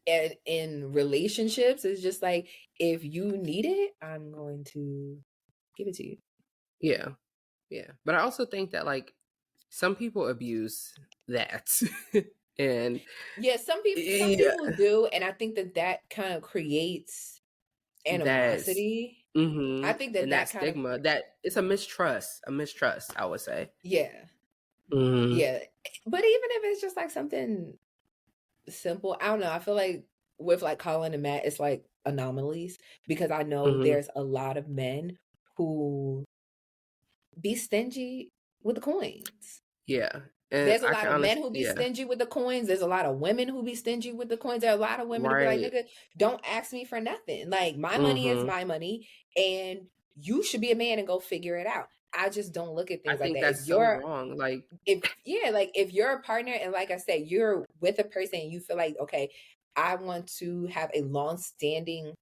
in relationships. It's just like, if you need it, I'm going to give it to you. Yeah. Yeah. But I also think that like some people abuse that. And Yeah, some yeah, people do, and I think that kind of creates that's animosity. I mm-hmm. think And that that kind of, stigma, that it's a mistrust, I would say. yeah. Mm-hmm. Yeah. But even if it's just like something simple, I don't know. I feel like with like Colin and Matt, it's like anomalies, because I know Mm-hmm. there's a lot of men who be stingy with the coins. Yeah. And There's a I lot can of men honestly, who be yeah. stingy with the coins. There's a lot of women who be stingy with the coins. There are a lot of women who be like, Right. nigga, don't ask me for nothing. Like, my money is Mm-hmm. my money, and you should be a man and go figure it out. I just don't look at I things like think that. that's so wrong. Like, If you're a partner, and like I said, you're with a person and you feel like, okay, I want to have a long-standing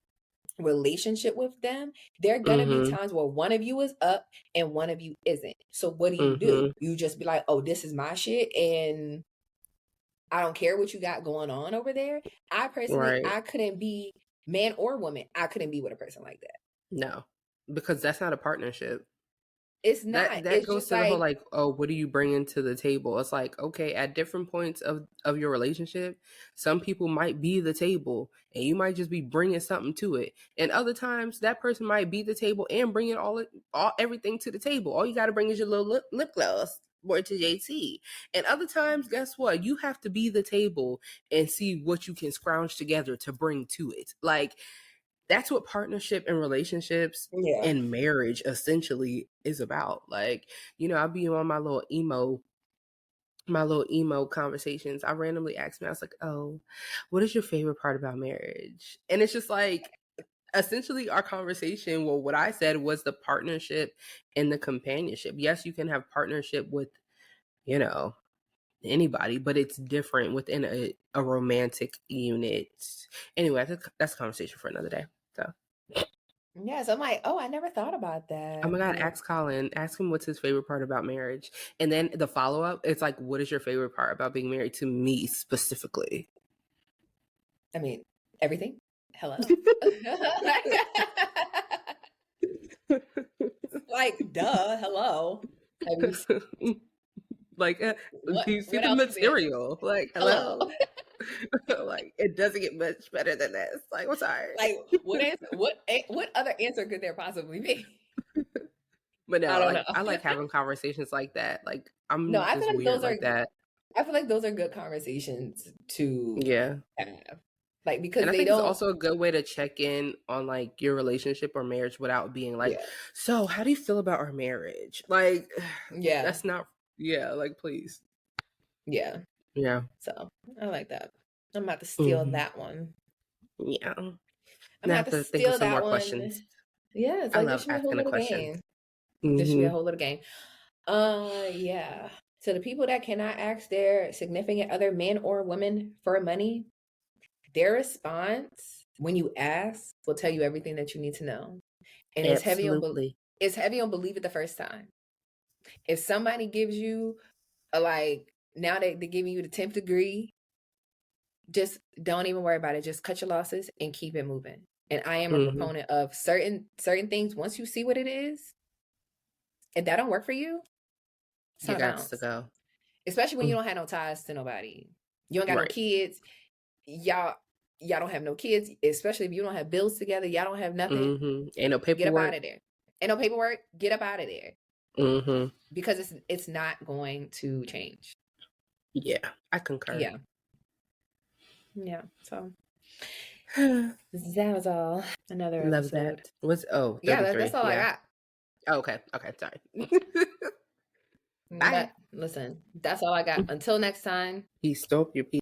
relationship with them, there are gonna be mm-hmm. times where one of you is up and one of you isn't. So what do? Mm-hmm. You just be like, oh, this is my shit, and I don't care what you got going on over there. I personally, Right. I couldn't be, man or woman, I couldn't be with a person like that. No. Because that's not a partnership. It's not. That It's goes just to the whole like, like, oh, what are you bringing to the table? It's like, okay, at different points of your relationship, some people might be the table and you might just be bringing something to it, and other times that person might be the table and bringing all everything to the table. All you got to bring is your little lip gloss or to JT. And other times, guess what, you have to be the table and see what you can scrounge together to bring to it. Like, that's what partnership and relationships yeah, and marriage essentially is about. Like, I'll be on my little emo conversations. I randomly asked me, I was like, oh, what is your favorite part about marriage? And it's just like, essentially our conversation, well, what I said was the partnership and the companionship. Yes, you can have partnership with, anybody, but it's different within a romantic unit. Anyway, that's a conversation for another day. So yeah. So I'm like, oh, I never thought about oh that. my God, ask Colin. Ask him what's his favorite part about marriage. And then the follow up, it's like, what is your favorite part about being married to me specifically? I mean, everything. Hello. Like, duh, hello. Have you seen Like, do you see what the else is it? material? Like, Hello. hello. Like, it doesn't get much better than this. Like, I'm sorry. Like, what other answer could there possibly be? But I no, don't like, know. I like having conversations like that. Like, No, I'm just weird like that. I feel like those are good conversations to Yeah. have. Like, because And I they think it's don't, also a good way to check in on like your relationship or marriage without being like, yeah. so how do you feel about our marriage? Like, Yeah. that's not, yeah, like, please. Yeah. Yeah. So I like that. I'm about to steal Mm-hmm. that one. Yeah. I'm Now I about have to to think of steal some that more one. questions. Yeah, it's I like this love should be a whole asking a little question. game. This should be a Mm-hmm. whole little game. Yeah. So the people that cannot ask their significant other, men or women, for money, their response when you ask will tell you everything that you need to know. And Absolutely. it's heavy on believe it the first time. If somebody gives you a, like, now they're giving you the 10th degree, just don't even worry about it. Just cut your losses and keep it moving. And I am a Mm-hmm. proponent of certain things. Once you see what it is, if that don't work for you, it's You not a got to bounce. go. Especially when you don't have no ties to nobody. You don't got no Right. kids. Y'all don't have no kids. Especially if you don't have bills together. Y'all don't have nothing. Mm-hmm. Ain't no Get up out paperwork. of there. Ain't no paperwork. Get up out of there. Mm-hmm. Because it's not going to change. Yeah, I concur. Yeah. So that was all. Another Love episode. that. What's 33? Yeah, that's all I got. Oh, okay. Sorry. Bye. Listen, that's all I got. Until next time. He stole your piece.